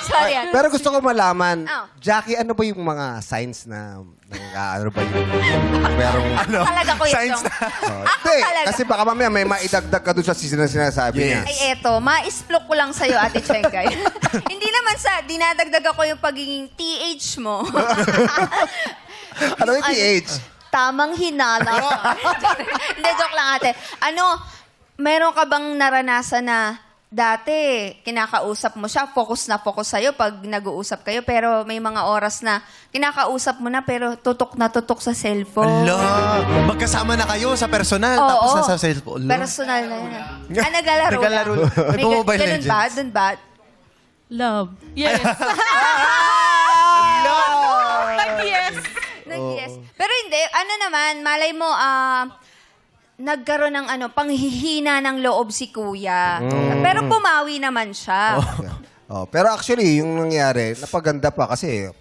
Sorry. Pero gusto ko malaman, Oh. Jackie, ano ba yung mga signs na ano ba yung merong... Talaga ko Signs ito. Oh, Ako hindi, talaga. kasi baka mamaya may maidagdag ka doon sa sinasabi niya. Yes. Ay, eto, ma-explore ko lang sa'yo, Ate Chengay. Hindi naman sa dinadagdag ako yung pagiging TH mo. Ano yung PH? Tamang hinala. Hindi, joke lang, ate. Ano, meron ka bang naranasan na dati, kinakausap mo siya, focus na focus sa'yo pag nag-uusap kayo, pero may mga oras na kinakausap mo na, pero tutok na tutok sa cellphone. Ala, magkasama na kayo sa personal, Oo, tapos oo. nasa cellphone. Ala. Personal na yun. Naglalaro Naglalaro lang. lang. May Nagmo-Mobile ganun ba? Legends. Dun ba? Love. Yes. Yes. Yes. Pero hindi, ano naman, malay mo, nagkaroon ng panghihina ng loob si kuya. Pero pumawi naman siya. Oh, pero actually, yung nangyari, napaganda pa kasi